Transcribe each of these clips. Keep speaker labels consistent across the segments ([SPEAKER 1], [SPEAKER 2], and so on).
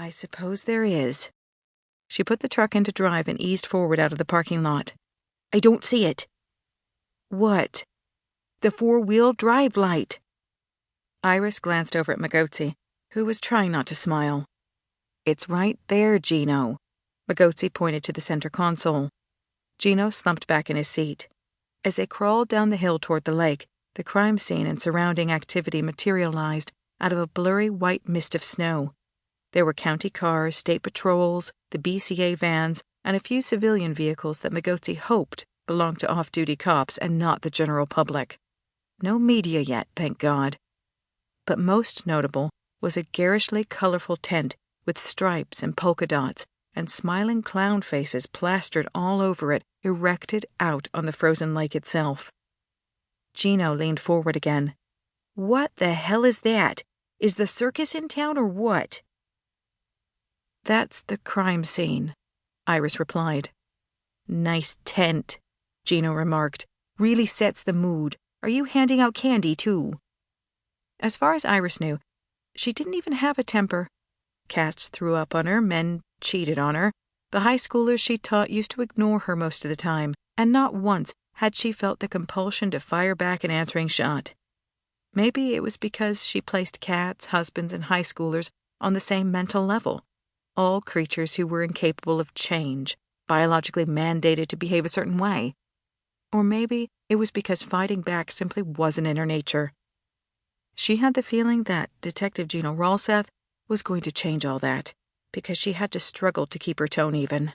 [SPEAKER 1] I suppose there is. She put the truck into drive and eased forward out of the parking lot. I don't see it. What? The four-wheel drive light. Iris glanced over at Magozzi, who was trying not to smile. It's right there, Gino. Magozzi pointed to the center console. Gino slumped back in his seat. As they crawled down the hill toward the lake, the crime scene and surrounding activity materialized out of a blurry white mist of snow. There were county cars, state patrols, the BCA vans, and a few civilian vehicles that Magozzi hoped belonged to off-duty cops and not the general public. No media yet, thank God. But most notable was a garishly colorful tent with stripes and polka dots and smiling clown faces plastered all over it, erected out on the frozen lake itself. Gino leaned forward again. What the hell is that? Is the circus in town or what? That's the crime scene, Iris replied. Nice tent, Gino remarked. Really sets the mood. Are you handing out candy, too? As far as Iris knew, she didn't even have a temper. Cats threw up on her, men cheated on her. The high schoolers she taught used to ignore her most of the time, and not once had she felt the compulsion to fire back an answering shot. Maybe it was because she placed cats, husbands, and high schoolers on the same mental level, all creatures who were incapable of change, biologically mandated to behave a certain way. Or maybe it was because fighting back simply wasn't in her nature. She had the feeling that Detective Gino Ralseth was going to change all that, because she had to struggle to keep her tone even.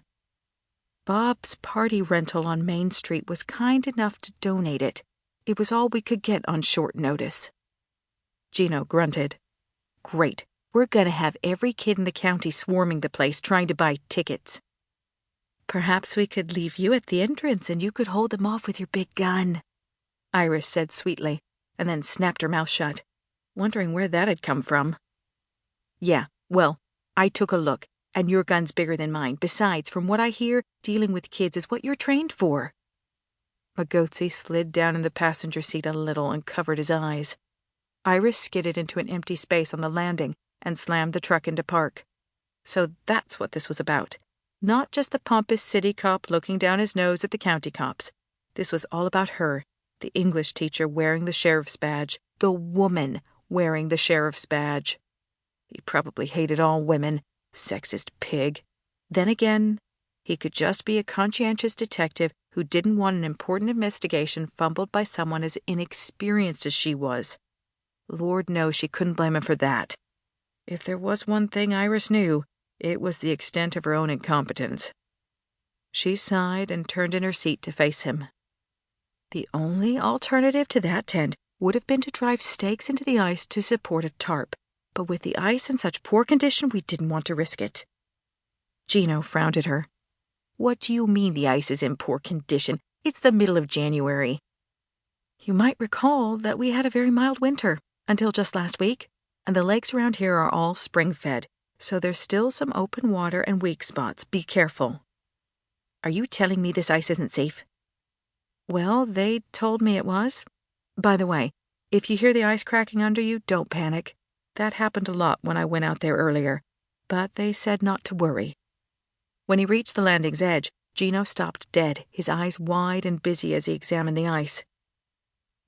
[SPEAKER 1] Bob's party rental on Main Street was kind enough to donate it. It was all we could get on short notice. Gino grunted. Great. We're going to have every kid in the county swarming the place trying to buy tickets. Perhaps we could leave you at the entrance and you could hold them off with your big gun, Iris said sweetly, and then snapped her mouth shut, wondering where that had come from. Yeah, well, I took a look, and your gun's bigger than mine. Besides, from what I hear, dealing with kids is what you're trained for. Magozzi slid down in the passenger seat a little and covered his eyes. Iris skidded into an empty space on the landing and slammed the truck into park. So that's what this was about. Not just the pompous city cop looking down his nose at the county cops. This was all about her, the English teacher wearing the sheriff's badge, the woman wearing the sheriff's badge. He probably hated all women, sexist pig. Then again, he could just be a conscientious detective who didn't want an important investigation fumbled by someone as inexperienced as she was. Lord knows she couldn't blame him for that. If there was one thing Iris knew, it was the extent of her own incompetence. She sighed and turned in her seat to face him. The only alternative to that tent would have been to drive stakes into the ice to support a tarp, but with the ice in such poor condition, we didn't want to risk it. Gino frowned at her. What do you mean the ice is in poor condition? It's the middle of January. You might recall that we had a very mild winter, until just last week, and the lakes around here are all spring-fed, so there's still some open water and weak spots. Be careful. Are you telling me this ice isn't safe? Well, they told me it was. By the way, if you hear the ice cracking under you, don't panic. That happened a lot when I went out there earlier, but they said not to worry. When he reached the landing's edge, Gino stopped dead, his eyes wide and busy as he examined the ice.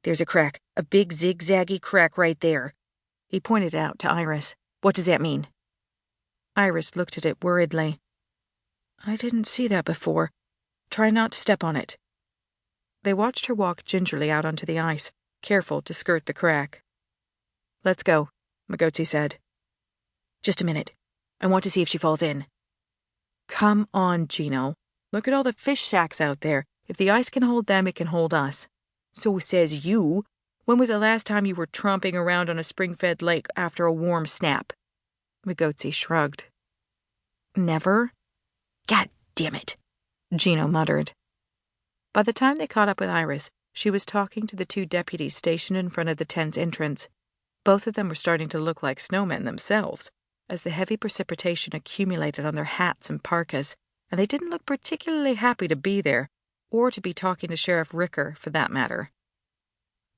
[SPEAKER 1] There's a crack, a big zigzaggy crack right there. He pointed out to Iris. What does that mean? Iris looked at it worriedly. I didn't see that before. Try not to step on it. They watched her walk gingerly out onto the ice, careful to skirt the crack. Let's go, Magozzi said. Just a minute. I want to see if she falls in. Come on, Gino. Look at all the fish shacks out there. If the ice can hold them, it can hold us. So says you. When was the last time you were tromping around on a spring-fed lake after a warm snap? Magozzi shrugged. Never? God damn it, Gino muttered. By the time they caught up with Iris, she was talking to the two deputies stationed in front of the tent's entrance. Both of them were starting to look like snowmen themselves, as the heavy precipitation accumulated on their hats and parkas, and they didn't look particularly happy to be there, or to be talking to Sheriff Rikker, for that matter.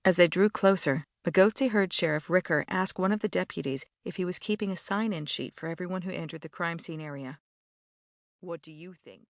[SPEAKER 1] As they drew closer, Magozzi heard Sheriff Rikker ask one of the deputies if he was keeping a sign-in sheet for everyone who entered the crime scene area. "What do you think?"